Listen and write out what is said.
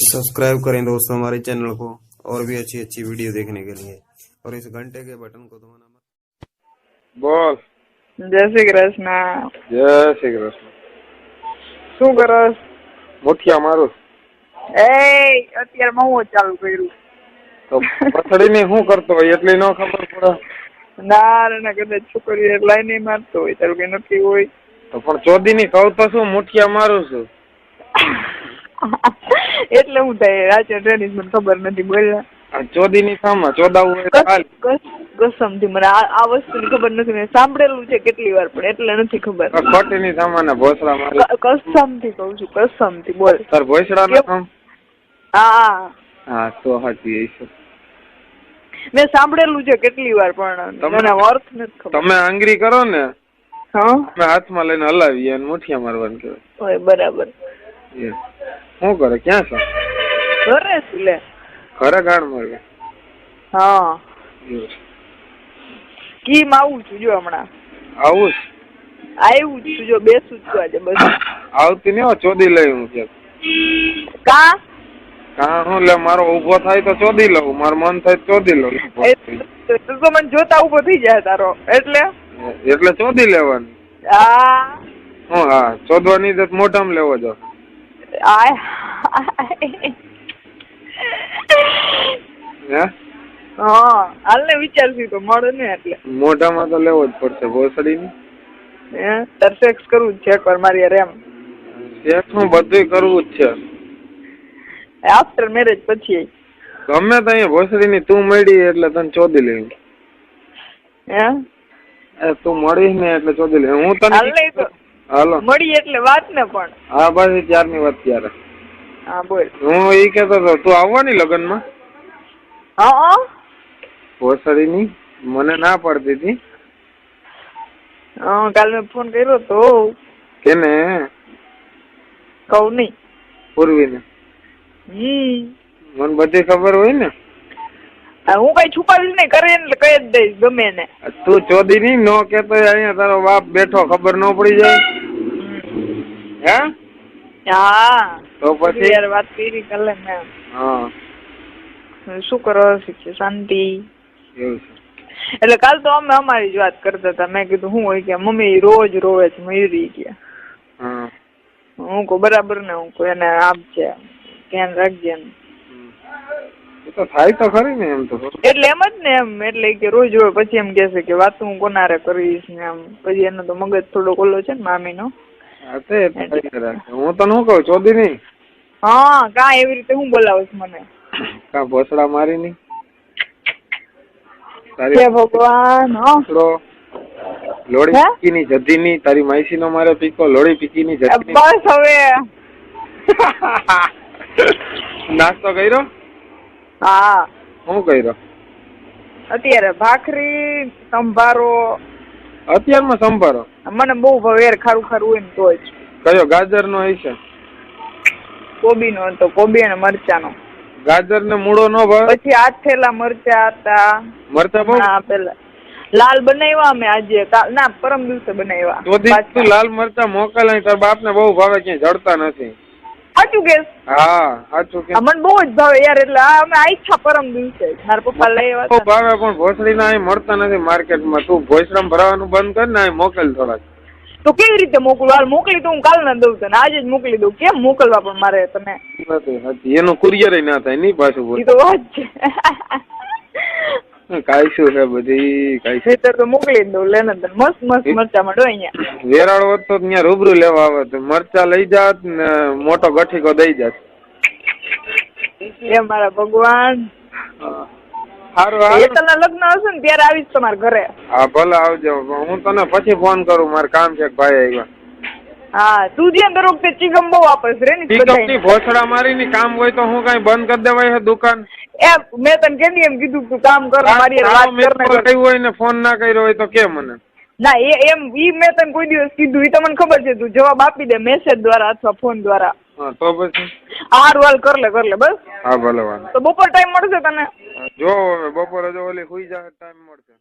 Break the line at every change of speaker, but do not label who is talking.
Subscribe करें दोस्तों हमारे चैनल को और भी अच्छी अच्छी वीडियो देखने के लिए और इस घंटे के बटन को दबाना मत।
બોલ.
જય શ્રી કૃષ્ણ.
જય શ્રી કૃષ્ણ.
શું કરો?
મુઠિયા મારું.
અત્યારે હું ચાલુ કર્યું
તો પથડીને શું કરતો હોય એટલી ન ખબર પડે.
ના કદાચ છોકરી લાઈ નહીં મારતો હોય તારું કઈ નક્કી હોય
તો પણ ચોદીની કહું તો શું મુઠિયા મારું છું.
એટલે હું થાય રાચે ટ્રેનિંગ મને ખબર નથી બોલ્યા.
ચોદીની સામા ચોદાવું હોય
કસમથી મને આ વસ્તુની ખબર નથી. મેં સાંભળેલું છે કેટલી વાર પણ એટલે નથી ખબર.
ખોટીની સામાના ભોસડા મારે.
કસમથી કહું છું કસમથી બોલ.
તાર ભોસડા ના
હા
હા તો સાચી છે.
મેં સાંભળેલું છે કેટલી વાર પણ મને અર્થ નથી ખબર.
તમે આંગળી કરો ને
હા
અમે હાથમાં લઈને હલાવીએ અને મુઠિયા મારવાનું કહેવાય.
બરાબર.
શું કરે ક્યાં છો?
ઘરે છું લે.
ઘરે ગાણ મારવી.
હા કીમ આવું છું જો હમણાં.
આવું
આવ્યું છું જો બેસું છું આજે બસ.
આવતી ને ચોદી લઈ હું કે
કા
હું લે મારો ઉભો થાય તો ચોદી લઉં, મારું મન થાય તો ચોદી લઉં.
તો મને જોતા ઉભો થઈ જાય તારો એટલે
ચોદી લેવાની.
હા
હું હા ચોદવાની તો મોઢામાં લેવો જો.
હે હા હાલ ને વિચારશું તો મળે ને એટલે
મોઢામાં તો લેવો જ પડશે ભોસડીની.
તાર સેક્સ કરવું જ છે એકવાર મારી યાર એમ.
સેક્સ હું બધું કરવું જ છે
આફ્ટર મેરેજ પછી.
ગમે તો અહીંયા ભોસડીની તું મળી એટલે તને ચોદી લેવી. તું મળી ને એટલે ચોદી લે. હું તને હાલો
મળી એટલે વાત ને પણ.
હા બસ ત્યારની વાત ત્યારે.
હા બોલ.
હું એ કેતો હતો તું આવવાની લગ્નમાં.
હા
ભોસડીની મને ના પડતી હતી.
કાલ મેં ફોન કર્યો તો.
કેને?
કહું નહીં.
પૂર્વીને. મને બધી ખબર હોય ને.
હું કઈ છુપાવીશ નહીં, કરે એટલે કહી જ દઈશ ગમે ને.
તું ચોદી ની નો કેતો અહીંયા તારો બાપ બેઠો ખબર ન પડી જાય. હે
હા
તો પછી
યાર વાત કરી કાલે મેં.
હા
શું કરો શીખે શાંતિ?
એવું છે.
એટલે કાલ તો અમે અમારી જ વાત કરતા હતા. મેં કીધું શું હોય કે મમ્મી રોજ રોવે છે મયુરી ગયા.
હા
હું કહું બરાબર ને, હું કહું એને આપજે ધ્યાન રાખજે એમ.
તો થાય તો ખરી ને એમ તો.
એટલે એમ જ ને એમ એટલે કે રોજ રોજ પછી એમ કે છે કે વાત હું કોનારે કરીશ ને એમ. પછી એનો તો મગજ થોડો ઓલો છે ને મામીનો.
હું તને શું કહું ચોદી ની.
હા કા એવી રીતે હું બોલાવીશ મને?
કા ભોસડા મારી ની
ભગવાન.
લોડી પીકી ની જધી ની તારી માઈસી નો મારે પીકો લોડી પીકી ની જધી.
બસ હવે
નાસ્તો કર્યો?
હા
શું કર્યો?
અત્યારે ભાખરી સંભારો.
અત્યારમાં સંભારો
મને બહુ ભાવે ખારું ખારું હોય ને તો જ.
કયો ગાજર નો હશે?
કોબી નો હતો, કોબી અને મરચા નો.
ગાજર ને મૂળો નો ભાવે?
પછી આથેલા મરચા હતા.
મરચા બહુ
પેલા લાલ બનાવ્યા અમે આજે ના પરમ દિવસે બનાવ્યા.
તું લાલ મરચા મોકલ તાર બાપ ને બહુ ભાવે, ક્યાંય જડતા નથી.
સાચું કે?
હા સાચું કે.
મને બહુ જ ભાવે યાર. એટલે અમે આઈછા પરમ દિવસે મારા પપ્પા લઈ આવ્યા.
ભાવે પણ ભોસડી ના અહીં મળતા નથી માર્કેટમાં. તું ભોસડામાં ભરાવાનું બંધ કર ને અહીં મોકલ થોડાક.
તો કેવી રીતે મોકલું? હાલ મોકલી તો હું કાલ ના દઉં તને, આજે જ મોકલી દઉં. કેમ મોકલવા પણ મારે તને?
એનું કુરિયર ના થાય નહીં પાછું.
એ તો વાત છે.
કાઈ શું છે બધી કાઈ
તો મોકલી દઉં. લેને તને મસ્ત મસ્ત મરચા મળો અહીંયા.
વેરાળ હોત તો ત્યાં રૂબરૂ લેવા આવે તો મરચા લઈ જાત ને મોટો ગઠીકો દઈ જાત.
એ મારા ભગવાન.
સારું
લગ્ન હશે ને ત્યારે આવીશ તમારા ઘરે.
હા ભલે આવજો. હું તને પછી ફોન કરું, મારે કામ છે ભાઈ આવ્યા. હા
તું જ્યાં દર વખતે ચીગમ બહુ વાપસ રે ને
ભોસડા મારી ની કામ હોય તો હું કઈ બંધ કરી દેવાય છે દુકાન?
મેં તને કેદી એમ કીધું તું કામ કર મારી વાત
કર્યું હોય ને ફોન ના કર્યો હોય તો કે મને.
ના એમ મેં તને કોઈ દિવસ કીધું એ તો મને ખબર છે. તું જવાબ આપી દે મેસેજ દ્વારા અથવા ફોન દ્વારા.
હા તો પછી
હારું હાલ કર લે બસ.
હા ભલે વાંધો.
તો બપોર ટાઈમ મળશે તને?
જો બપોરે જો ઓલી સુઈ જાય ટાઈમ મળશે.